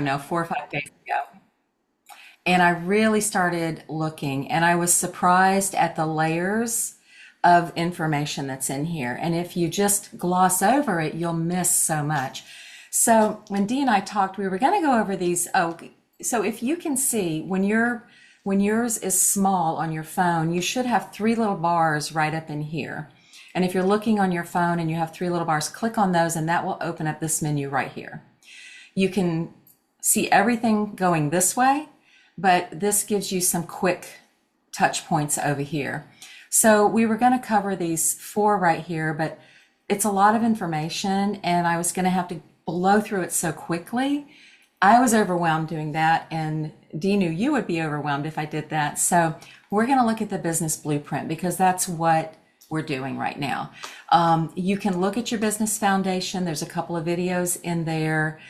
know, 4 or 5 days ago. And I really started looking, and I was surprised at the layers of information that's in here. And if you just gloss over it, you'll miss so much. So when Dee and I talked, we were going to go over these. Oh, so if you can see when yours is small on your phone, you should have three little bars right up in here. And if you're looking on your phone and you have three little bars, click on those and that will open up this menu right here. You can see everything going this way, but this gives you some quick touch points over here. So we were going to cover these four right here, but it's a lot of information and I was going to have to blow through it so quickly. I was overwhelmed doing that, and Dee knew you would be overwhelmed if I did that. So we're going to look at the business blueprint because that's what we're doing right now. You can look at your business foundation. There's a couple of videos in there.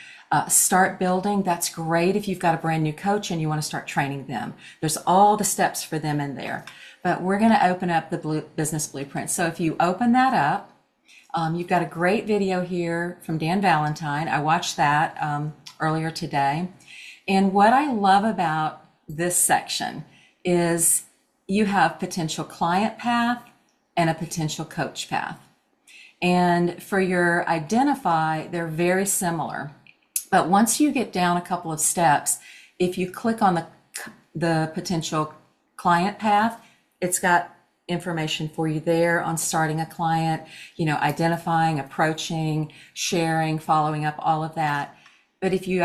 Start building. That's great if you've got a brand new coach and you want to start training them. There's all the steps for them in there. But we're going to open up the business blueprint. So if you open that up, you've got a great video here from Dan Valentine. I watched that earlier today. And what I love about this section is you have potential client path and a potential coach path. And for your identify, they're very similar. But once you get down a couple of steps, if you click on the potential client path, it's got information for you there on starting a client, you know, identifying, approaching, sharing, following up, all of that. But if you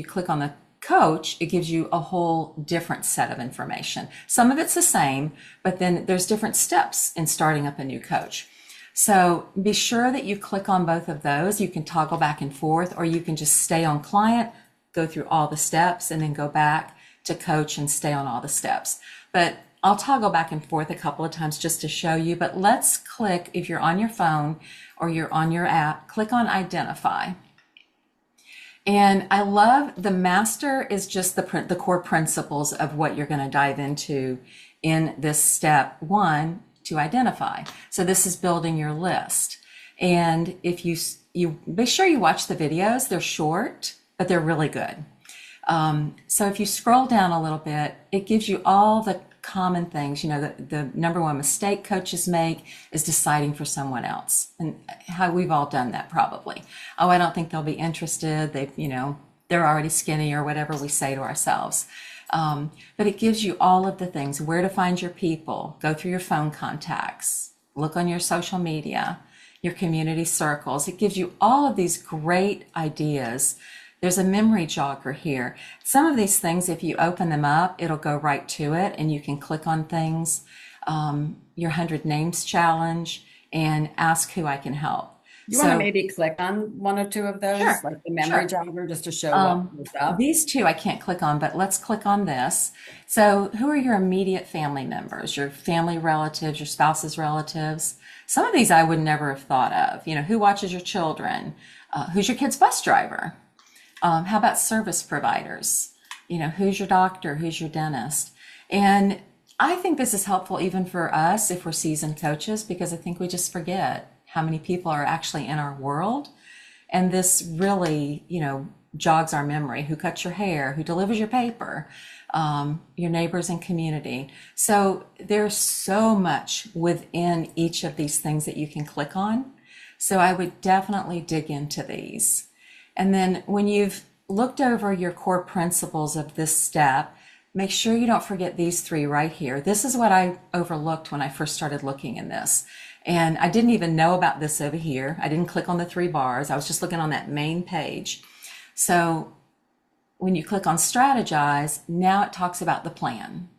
click on the coach, it gives you a whole different set of information. Some of it's the same, but then there's different steps in starting up a new coach. So be sure that you click on both of those. You can toggle back and forth, or you can just stay on client, go through all the steps, and then go back to coach and stay on all the steps. But I'll toggle back and forth a couple of times just to show you, but let's click, if you're on your phone or you're on your app, click on identify. And I love the master is just the core principles of what you're going to dive into in this step one to identify. So this is building your list. And if you be sure you watch the videos, they're short, but they're really good. So if you scroll down a little bit, it gives you all the common things. You know, the number one mistake coaches make is deciding for someone else, and how we've all done that probably. Oh, I don't think they'll be interested. They're already skinny, or whatever we say to ourselves. But it gives you all of the things: where to find your people, go through your phone contacts, look on your social media, your community circles. It gives you all of these great ideas. There's a memory jogger here. Some of these things, if you open them up, it'll go right to it and you can click on things. Your 100 Names Challenge and Ask Who I Can Help. You want to maybe click on one or two of those, Sure, like the memory sure. jogger, just to show what was up? These two I can't click on, but let's click on this. So who are your immediate family members, your family relatives, your spouse's relatives? Some of these I would never have thought of. You know, who watches your children? Who's your kid's bus driver? How about service providers? You know, who's your doctor? Who's your dentist? And I think this is helpful even for us if we're seasoned coaches, because I think we just forget how many people are actually in our world. And this really, you know, jogs our memory. Who cuts your hair? Who delivers your paper? Your neighbors and community. So there's so much within each of these things that you can click on. So I would definitely dig into these. And then when you've looked over your core principles of this step, make sure you don't forget these three right here. This is what I overlooked when I first started looking in this. And I didn't even know about this over here. I didn't click on the three bars. I was just looking on that main page. So when you click on strategize, now it talks about the plan.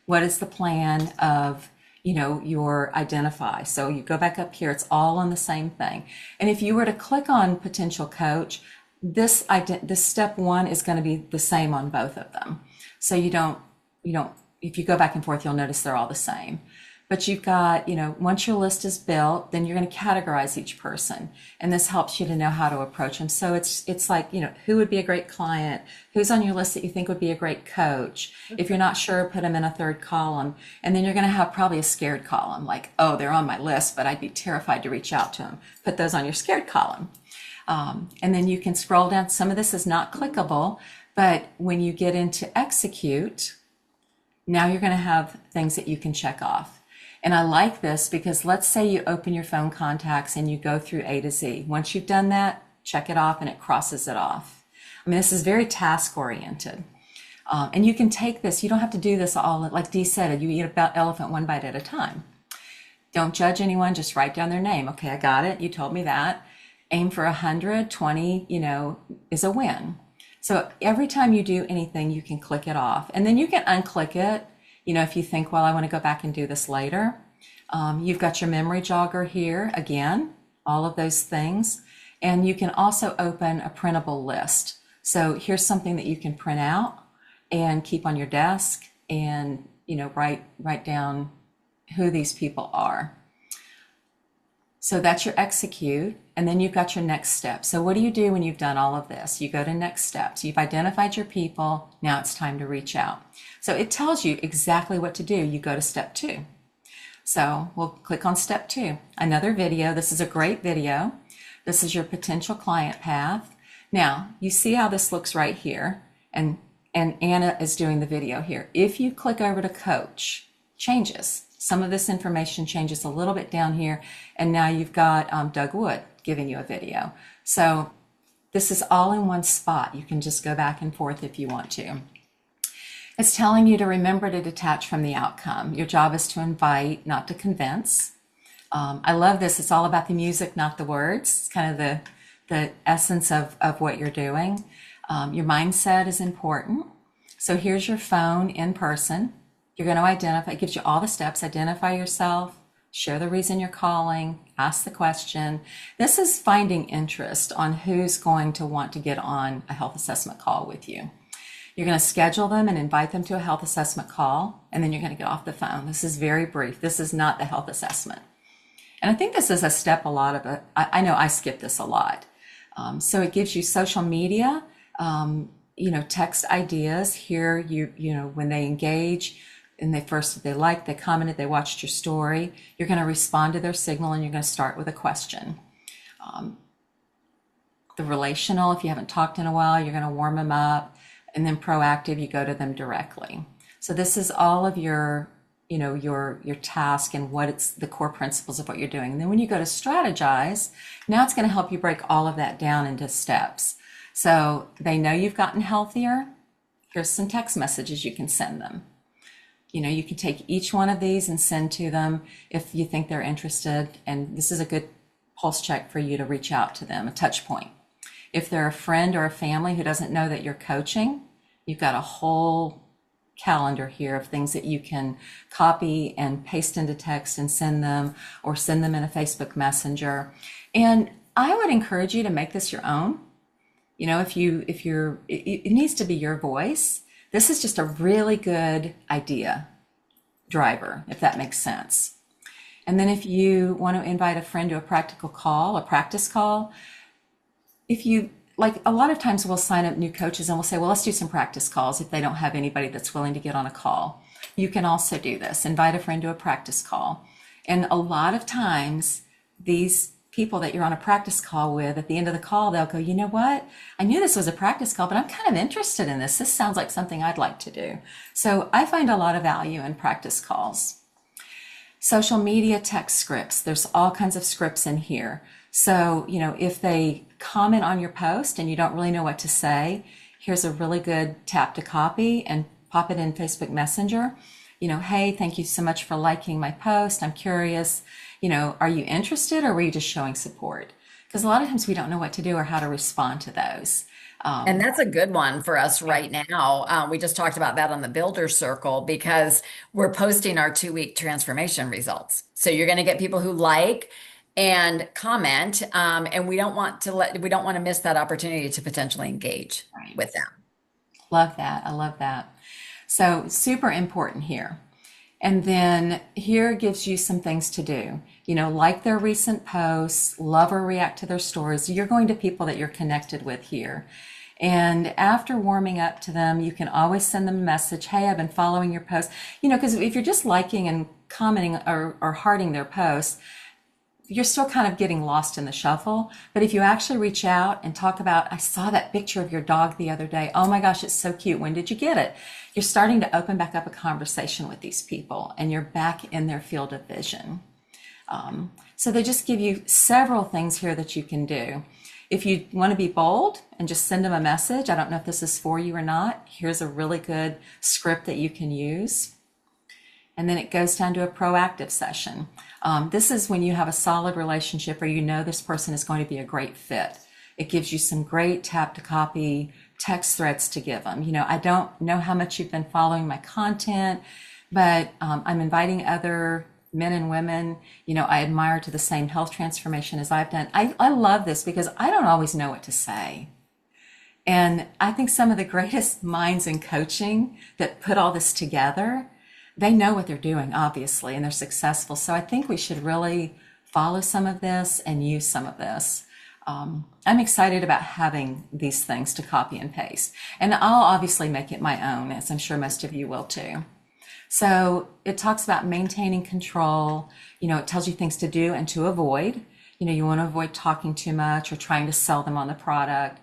What is the plan of, you know, your identify? So you go back up here, it's all on the same thing. And if you were to click on potential coach, this step one is going to be the same on both of them. So you don't, if you go back and forth, you'll notice they're all the same. But you've got, you know, once your list is built, then you're going to categorize each person. And this helps you to know how to approach them. So it's like, you know, who would be a great client? Who's on your list that you think would be a great coach? If you're not sure, put them in a third column. And then you're going to have probably a scared column, like, oh, they're on my list, but I'd be terrified to reach out to them. Put those on your scared column. And then you can scroll down. Some of this is not clickable, but when you get into execute, now you're going to have things that you can check off. And I like this because let's say you open your phone contacts and you go through A to Z. Once you've done that, check it off and it crosses it off. I mean, this is very task oriented. And you can take this, you don't have to do this all, like Dee said, you eat about elephant one bite at a time. Don't judge anyone, just write down their name. Okay, I got it. You told me that. Aim for 100, 20, is a win. So every time you do anything, you can click it off. And then you can unclick it, if you think, well, I want to go back and do this later. You've got your memory jogger here, again, all of those things. And you can also open a printable list. So here's something that you can print out and keep on your desk and, write down who these people are. So that's your execute, and then you've got your next step. So what do you do when you've done all of this? You go to next steps. You've identified your people. Now it's time to reach out. So it tells you exactly what to do. You go to step 2. So we'll click on step 2. Another video. This is a great video. This is your potential client path. Now you see how this looks right here, and Anna is doing the video here. If you click over to coach, changes. Some of this information changes a little bit down here, and now you've got Doug Wood giving you a video. So this is all in one spot. You can just go back and forth if you want to. It's telling you to remember to detach from the outcome. Your job is to invite, not to convince. I love this. It's all about the music, not the words. It's kind of the essence of what you're doing. Your mindset is important. So here's your phone in person. You're going to identify, it gives you all the steps, identify yourself, share the reason you're calling, ask the question. This is finding interest on who's going to want to get on a health assessment call with you. You're going to schedule them and invite them to a health assessment call, and then you're going to get off the phone. This is very brief. This is not the health assessment. And I think this is a step a lot of it. I know I skip this a lot. So it gives you social media, text ideas here, when they engage, and they liked, they commented, they watched your story, you're going to respond to their signal and you're going to start with a question. The relational, if you haven't talked in a while, you're going to warm them up, and then proactive, you go to them directly. So this is all of your task and what it's the core principles of what you're doing. And then when you go to strategize, now it's going to help you break all of that down into steps. So they know you've gotten healthier. Here's some text messages you can send them. You can take each one of these and send to them if you think they're interested. And this is a good pulse check for you to reach out to them, a touch point. If they're a friend or a family who doesn't know that you're coaching, you've got a whole calendar here of things that you can copy and paste into text and send them, or send them in a Facebook Messenger. And I would encourage you to make this your own. It needs to be your voice. This is just a really good idea driver, if that makes sense. And then if you want to invite a friend to a practice call, if you, like a lot of times we'll sign up new coaches and we'll say, well, let's do some practice calls if they don't have anybody that's willing to get on a call. You can also do this, invite a friend to a practice call. And a lot of times these people that you're on a practice call with, at the end of the call, they'll go, you know what? I knew this was a practice call, but I'm kind of interested in this. This sounds like something I'd like to do. So I find a lot of value in practice calls. Social media text scripts. There's all kinds of scripts in here. So, if they comment on your post and you don't really know what to say, here's a really good tap to copy and pop it in Facebook Messenger. Hey, thank you so much for liking my post. I'm curious, are you interested, or were you just showing support? Because a lot of times we don't know what to do or how to respond to those. And that's a good one for us right now. We just talked about that on the Builder Circle because we're posting our 2-week transformation results. So you're going to get people who like and comment, and we don't want to miss that opportunity to potentially engage with them. Love that. I love that. So super important here. And then here gives you some things to do. Like their recent posts, love or react to their stories. You're going to people that you're connected with here. And after warming up to them, you can always send them a message. Hey, I've been following your post. Because if you're just liking and commenting or hearting their posts, you're still kind of getting lost in the shuffle. But if you actually reach out and talk about, I saw that picture of your dog the other day. Oh my gosh, it's so cute. When did you get it? You're starting to open back up a conversation with these people and you're back in their field of vision. So they just give you several things here that you can do. If you want to be bold and just send them a message, I don't know if this is for you or not. Here's a really good script that you can use. And then it goes down to a proactive session. This is when you have a solid relationship or you know this person is going to be a great fit. It gives you some great tap to copy text threads to give them. I don't know how much you've been following my content, but I'm inviting other men and women, I admire to the same health transformation as I've done. I love this because I don't always know what to say. And I think some of the greatest minds in coaching that put all this together, they know what they're doing, obviously, and they're successful. So I think we should really follow some of this and use some of this. I'm excited about having these things to copy and paste. And I'll obviously make it my own, as I'm sure most of you will too. So it talks about maintaining control. It tells you things to do and to avoid. You want to avoid talking too much or trying to sell them on the product.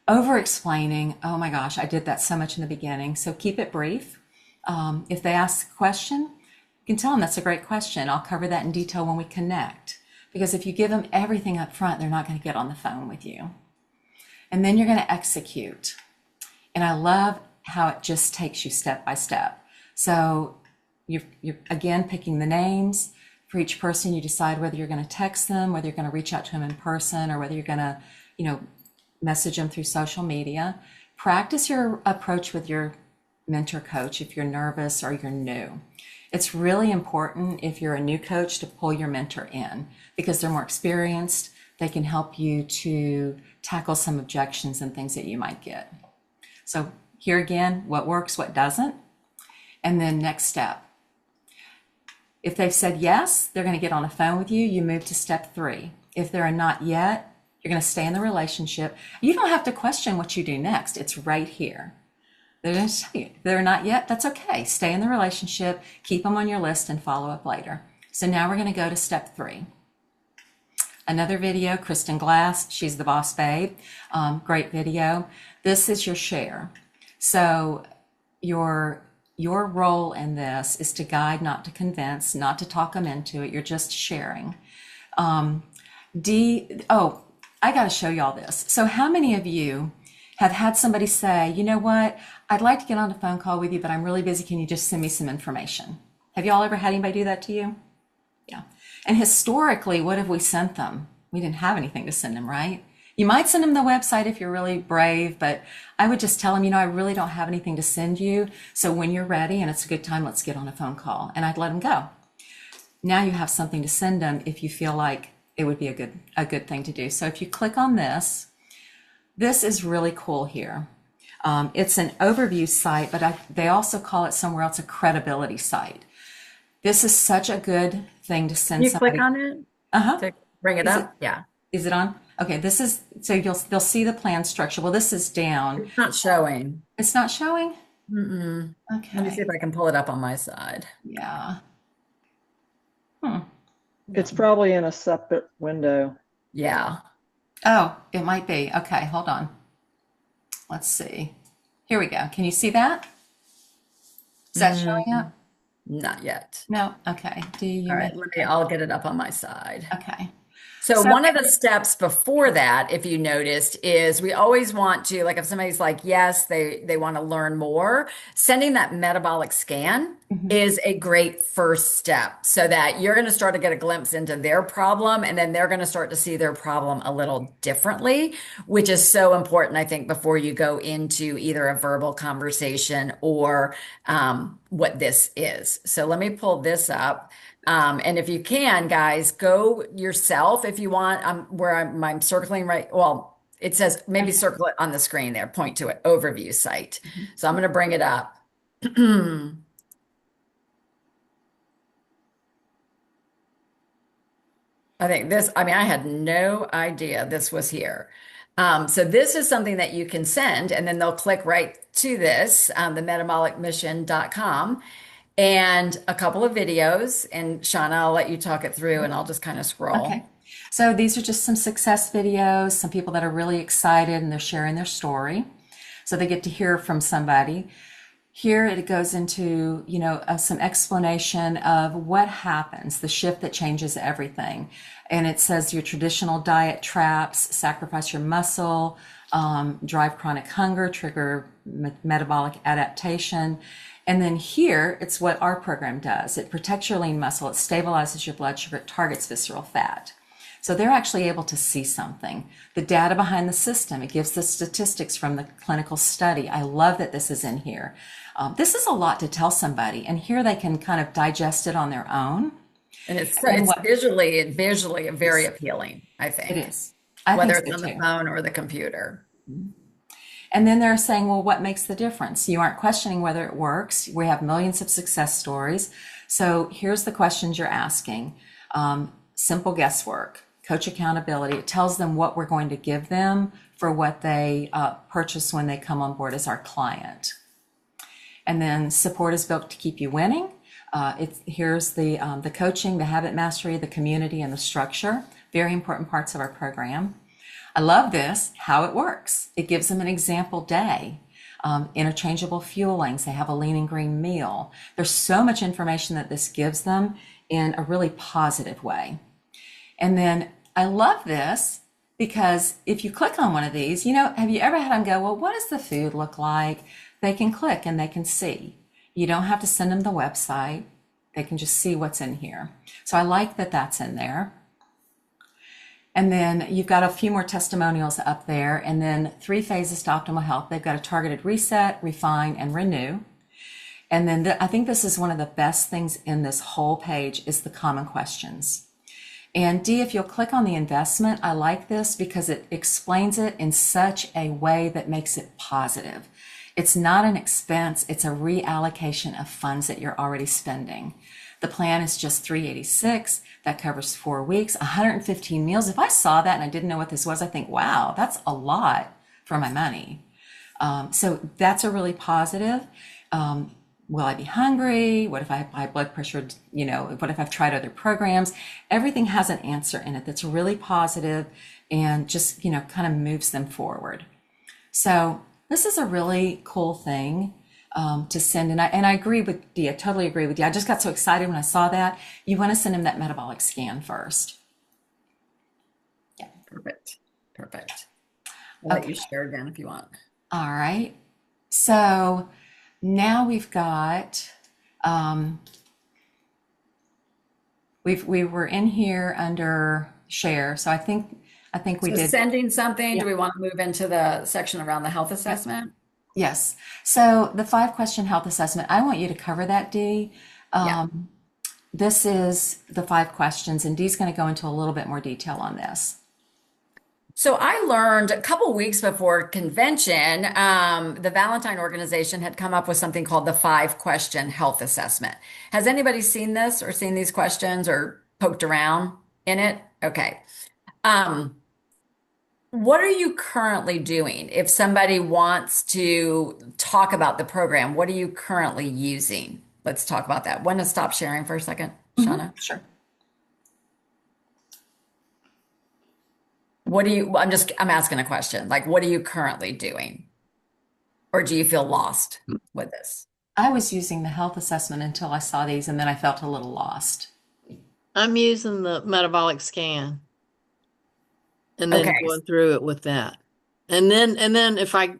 Over explaining, oh my gosh, I did that so much in the beginning. So keep it brief. If they ask a question, you can tell them that's a great question. I'll cover that in detail when we connect. Because if you give them everything up front, they're not going to get on the phone with you. And then you're going to execute. And I love how it just takes you step by step. So you're again picking the names. For each person, you decide whether you're going to text them, whether you're going to reach out to them in person, or whether you're going to, message them through social media. Practice your approach with your mentor coach if you're nervous or you're new. It's really important if you're a new coach to pull your mentor in because they're more experienced. They can help you to tackle some objections and things that you might get. So here again, what works, what doesn't. And then next step. If they've said yes, they're going to get on the phone with you. You move to step 3. If they're a not yet, you're going to stay in the relationship. You don't have to question what you do next. It's right here. They're going to tell you. If they're not yet, that's okay. Stay in the relationship, keep them on your list, and follow up later. So now we're going to go to step 3. Another video, Kristen Glass, she's the boss babe. Great video. This is your share. So your role in this is to guide, not to convince, not to talk them into it. You're just sharing. I got to show y'all this. So how many of you have had somebody say, you know what, I'd like to get on a phone call with you, but I'm really busy. Can you just send me some information? Have y'all ever had anybody do that to you? Yeah. And historically, what have we sent them? We didn't have anything to send them, right? You might send them the website if you're really brave, but I would just tell them, I really don't have anything to send you. So when you're ready and it's a good time, let's get on a phone call. And I'd let them go. Now you have something to send them if you feel like it would be a good thing to do. So if you click on this, this is really cool here. It's an overview site, but they also call it somewhere else a credibility site. This is such a good thing to send You somebody. click on it to bring it up? Yeah. Is it on? Okay, this is, so they'll see the plan structure. Well, this is down. It's not showing. It's not showing? Mm-mm. Okay. Let me see if I can pull it up on my side. Yeah. It's probably in a separate window. Yeah. Oh, it might be. Okay, hold on. Let's see. Here we go. Can you see that? Is that showing up? Not yet. No? Okay. All right, I'll get it up on my side. Okay. So one of the steps before that, if you noticed, is we always want to, like if somebody's like, yes, they want to learn more, sending that metabolic scan is a great first step so that you're going to start to get a glimpse into their problem and then they're going to start to see their problem a little differently, which is so important, I think, before you go into either a verbal conversation or what this is. So let me pull this up. And if you can, guys, go yourself if you want. Where I'm circling right. Well, it says maybe circle it on the screen there, point to it, overview site. So I'm going to bring it up. I think this, I mean, I had no idea this was here. So this is something that you can send, and then they'll click right to this, the metabolicmission.com. and a couple of videos. And Shauna, I'll let you talk it through and I'll just kind of Okay. scroll. So these are just some success videos, some people that are really excited and they're sharing their story. So they get to hear from somebody. Here it goes into, some explanation of what happens, the shift that changes everything. And it says your traditional diet traps, sacrifice your muscle, drive chronic hunger, trigger metabolic adaptation. And then here, it's what our program does. It protects your lean muscle, it stabilizes your blood sugar, it targets visceral fat. So they're actually able to see something. The data behind the system, it gives the statistics from the clinical study. I love that this is in here. This is a lot to tell somebody, and here they can kind of digest it on their own. And it's And then it's what visually very appealing, I it think, is, I think whether it's so on the too. phone or the computer. And then they're saying, well, what makes the difference? You aren't questioning whether it works. We have millions of success stories. So here's the questions you're asking. Simple guesswork, coach accountability. It tells them what we're going to give them for what they purchase when they come on board as our client. And then support is built to keep you winning. Here's the coaching, the habit mastery, the community, and the structure. Very important parts of our program. I love this, how it works. It gives them an example day, interchangeable fuelings. They have a lean and green meal. There's so much information that this gives them in a really positive way. And then I love this because if you click on one of these, have you ever had them go, well, what does the food look like? They can click and they can see. You don't have to send them the website. They can just see what's in here. So I like that that's in there. And then you've got a few more testimonials up there, and then 3 phases to optimal health. They've got a targeted reset, refine, and renew. And then I think this is one of the best things in this whole page is the common questions. And Dee, if you'll click on the investment, I like this because it explains it in such a way that makes it positive. It's not an expense, it's a reallocation of funds that you're already spending. The plan is just $386. That covers 4 weeks, 115 meals. If I saw that and I didn't know what this was, I think, wow, that's a lot for my money. So that's a really positive. Will I be hungry? What if I have high blood pressure? What if I've tried other programs? Everything has an answer in it that's really positive and just, kind of moves them forward. So this is a really cool thing to send. And I agree with Dee. I totally agree with you. I just got so excited when I saw that. You want to send him that metabolic scan first. Yeah. Perfect. Perfect. I'll let Okay. you share again if you want. All right. So now we've got, we were in here under share. So I think we So did. sending something, Yeah. do we want to move into the section around the health Yep. assessment? Yes. So the 5-question health assessment, I want you to cover that, Dee. Yeah. This is the 5 questions, and Dee's going to go into a little bit more detail on this. So I learned a couple weeks before convention, the Valentine organization had come up with something called the 5-question health assessment. Has anybody seen this or seen these questions or poked around in it? Okay. Um, what are you currently doing? If somebody wants to talk about the program, what are you currently using? Let's talk about that. Want to stop sharing for a second, Shauna? Sure. I'm asking a question. Like, what are you currently doing? Or do you feel lost with this? I was using the health assessment until I saw these, and then I felt a little lost. I'm using the metabolic scan and then Okay. going through it with that. And then if I,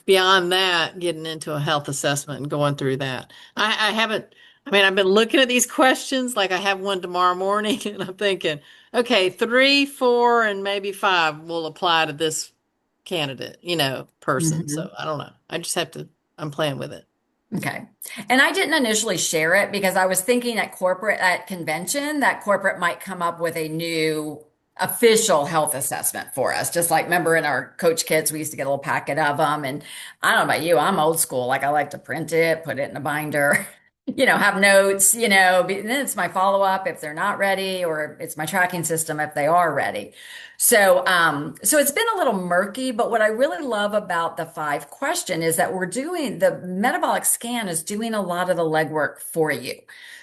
beyond that, getting into a health assessment and going through that. I haven't, I've been looking at these questions, like I have one tomorrow morning, and I'm thinking, okay, 3, 4, and maybe 5 will apply to this candidate, person. Mhm. So I don't know. I'm playing with it. Okay. And I didn't initially share it because I was thinking at convention that corporate might come up with a new official health assessment for us. Just like remember in our coach kits, we used to get a little packet of them. And I don't know about you, I'm old school. Like I like to print it, put it in a binder. have notes, and then it's my follow up if they're not ready, or it's my tracking system if they are ready. So it's been a little murky, but what I really love about the 5 question is that the metabolic scan is doing a lot of the legwork for you.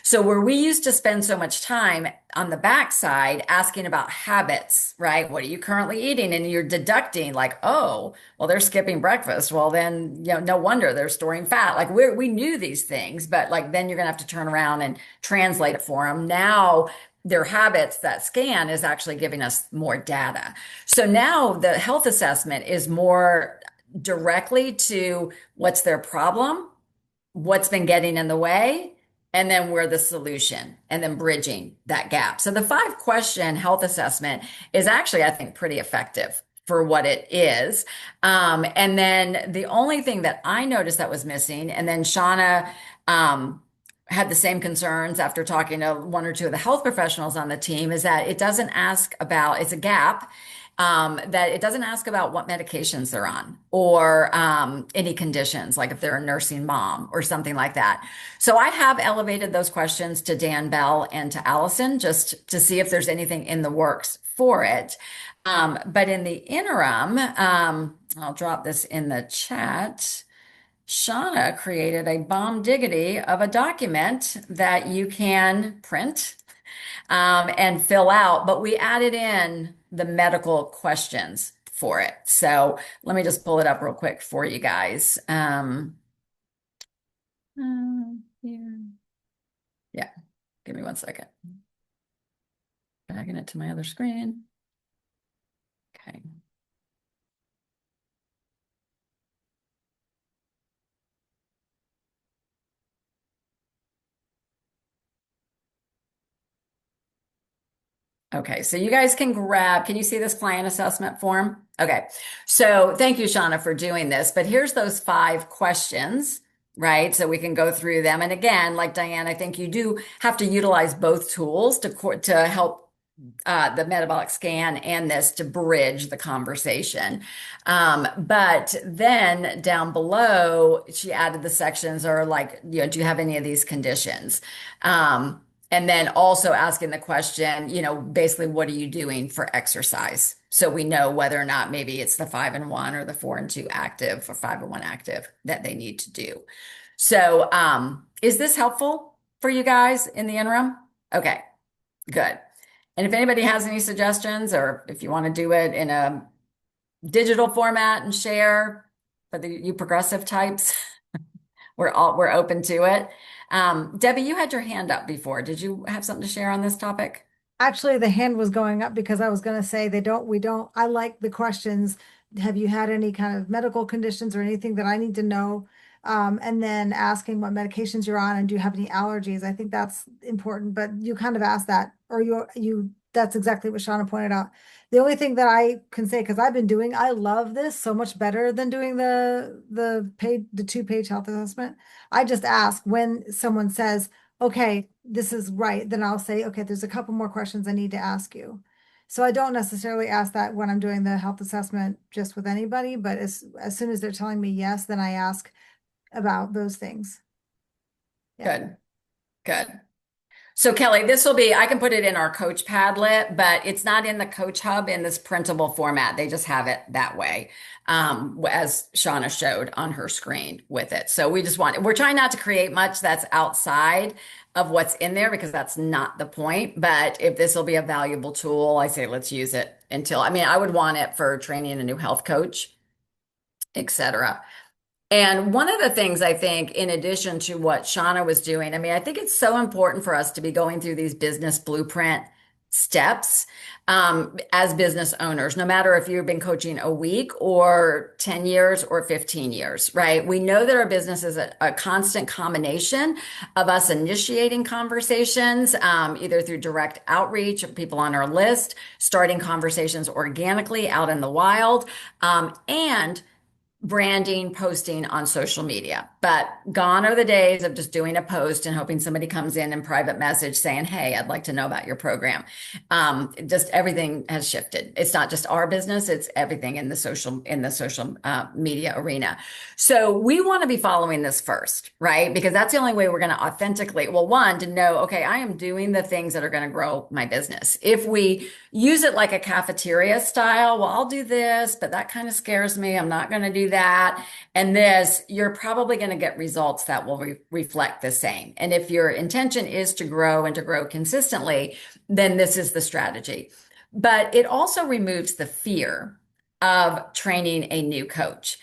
So where we used to spend so much time on the backside asking about habits, right? What are you currently eating? And you're deducting like, oh, well, they're skipping breakfast. Well, then, no wonder they're storing fat. Like we knew these things, but like then you're gonna have to turn around and translate it for them. Now their habits, that scan is actually giving us more data. So now the health assessment is more directly to what's their problem, what's been getting in the way, and then we're the solution, and then bridging that gap. So the 5 question health assessment is actually, I think, pretty effective for what it is. And then the only thing that I noticed that was missing, and then Shauna had the same concerns after talking to one or two of the health professionals on the team, is that it doesn't ask about, it's a gap, that it doesn't ask about what medications they're on, or any conditions, like if they're a nursing mom or something like that. So I have elevated those questions to Dan Bell and to Allison just to see if there's anything in the works for it. But in the interim, I'll drop this in the chat. Shauna created a bomb diggity of a document that you can print and fill out, but we added in the medical questions for it. So let me just pull it up real quick for you guys. Here. Yeah, give me 1 second. Dragging it to my other screen. Okay. Okay, so you guys can you see this client assessment form? Okay, so thank you, Shauna, for doing this. But here's those 5 questions, right? So we can go through them. And again, like Diane, I think you do have to utilize both tools to help the metabolic scan and this to bridge the conversation. But then down below, she added the sections are like, do you have any of these conditions? And then also asking the question, basically, what are you doing for exercise? So we know whether or not maybe it's the 5-in-1 or the 4-in-2 active or 5-in-1 active that they need to do. So is this helpful for you guys in the interim? Okay, good. And if anybody has any suggestions, or if you want to do it in a digital format and share for you progressive types, we're open to it. Debbie, you had your hand up before. Did you have something to share on this topic? Actually, the hand was going up because I was going to say we don't, I like the questions. Have you had any kind of medical conditions or anything that I need to know? And then asking what medications you're on and do you have any allergies? I think that's important, but you kind of asked that, or that's exactly what Shauna pointed out. The only thing that I can say, because I love this so much better than doing the 2-page health assessment. I just ask when someone says, okay, this is right, then I'll say, okay, there's a couple more questions I need to ask you. So I don't necessarily ask that when I'm doing the health assessment just with anybody, but as soon as they're telling me yes, then I ask about those things. Yeah. Good. Good. So Kelly, I can put it in our Coach Padlet, but it's not in the CoachHub in this printable format. They just have it that way, as Shauna showed on her screen with it. So we're trying not to create much that's outside of what's in there, because that's not the point. But if this will be a valuable tool, I say let's use it I would want it for training a new health coach, etc. And one of the things I think, in addition to what Shauna was doing, I think it's so important for us to be going through these business blueprint steps as business owners, no matter if you've been coaching a week or 10 years or 15 years, right? We know that our business is a constant combination of us initiating conversations, either through direct outreach of people on our list, starting conversations organically out in the wild, and branding, posting on social media. But gone are the days of just doing a post and hoping somebody comes in private message saying, "Hey, I'd like to know about your program." Just everything has shifted. It's not just our business; it's everything in the social media arena. So we want to be following this first, right? Because that's the only way we're going to authentically, well, one, to know, okay, I am doing the things that are going to grow my business. If we use it like a cafeteria style, well, I'll do this, but that kind of scares me. I'm not going to do that. And this, you're probably going to get results that will reflect the same. And if your intention is to grow and to grow consistently, then this is the strategy. But it also removes the fear of training a new coach.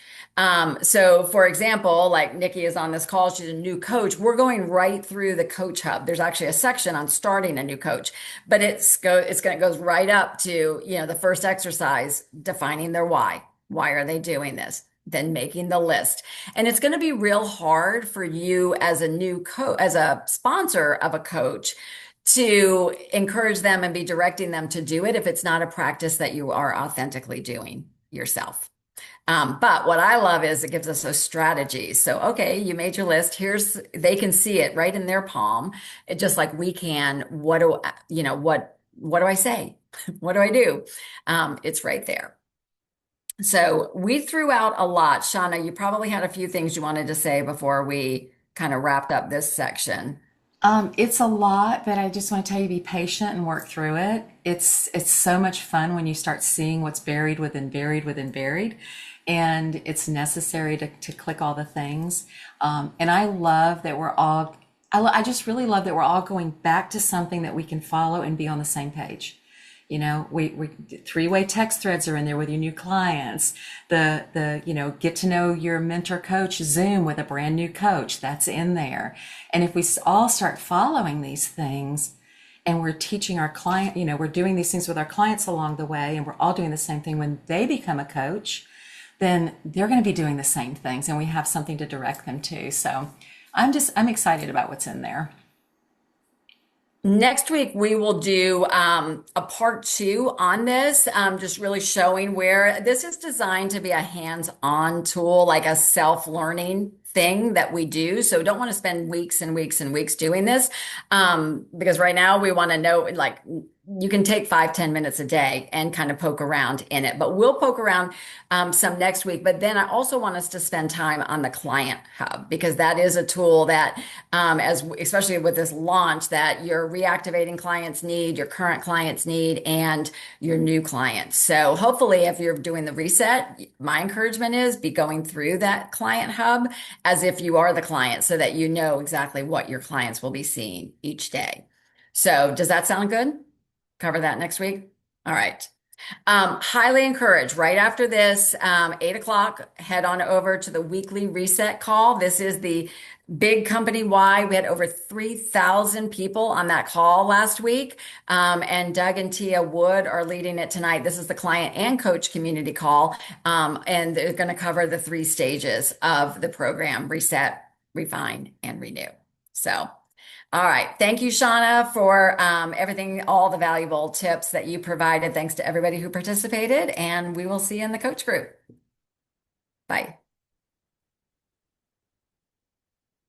So for example, like Nikki is on this call, she's a new coach. We're going right through the CoachHub. There's actually a section on starting a new coach, but it goes right up to, the first exercise, defining their why. Why are they doing this? Then making the list. And it's going to be real hard for you as a new coach, as a sponsor of a coach, to encourage them and be directing them to do it if it's not a practice that you are authentically doing yourself. But what I love is it gives us a strategy. So, okay, you made your list. They can see it right in their palm. It just like we can. What do I say? What do I do? It's right there. So we threw out a lot. Shauna, you probably had a few things you wanted to say before we kind of wrapped up this section. It's a lot, but I just want to tell you, be patient and work through it. It's so much fun when you start seeing what's buried within buried within buried, and it's necessary to click all the things. And I love that I just really love that we're all going back to something that we can follow and be on the same page. We three-way text threads are in there with your new clients. Get to know your mentor coach Zoom with a brand new coach, that's in there. And if we all start following these things and we're teaching our client, we're doing these things with our clients along the way, and we're all doing the same thing when they become a coach, then they're going to be doing the same things and we have something to direct them to. So I'm excited about what's in there. Next week, we will do a part 2 on this, just really showing where this is designed to be a hands-on tool, like a self-learning thing that we do. So don't want to spend weeks and weeks and weeks doing this, because right now we want to know, like, you can take 5-10 minutes a day and kind of poke around in it, but we'll poke around some next week. But then I also want us to spend time on the Client Hub, because that is a tool that, especially with this launch, that your reactivating clients need, your current clients need, and your new clients. So hopefully, if you're doing the reset, my encouragement is be going through that Client Hub as if you are the client, so that you know exactly what your clients will be seeing each day. So does that sound good? Cover that next week. All right. Highly encourage right after this, 8 o'clock, head on over to the weekly reset call. This is the big company wide. We had over 3,000 people on that call last week. And Doug and Tia Wood are leading it tonight. This is the client and coach community call. And they're going to cover the 3 stages of the program: reset, refine, and renew. So, all right. Thank you, Shauna, for everything, all the valuable tips that you provided. Thanks to everybody who participated, and we will see you in the coach group. Bye.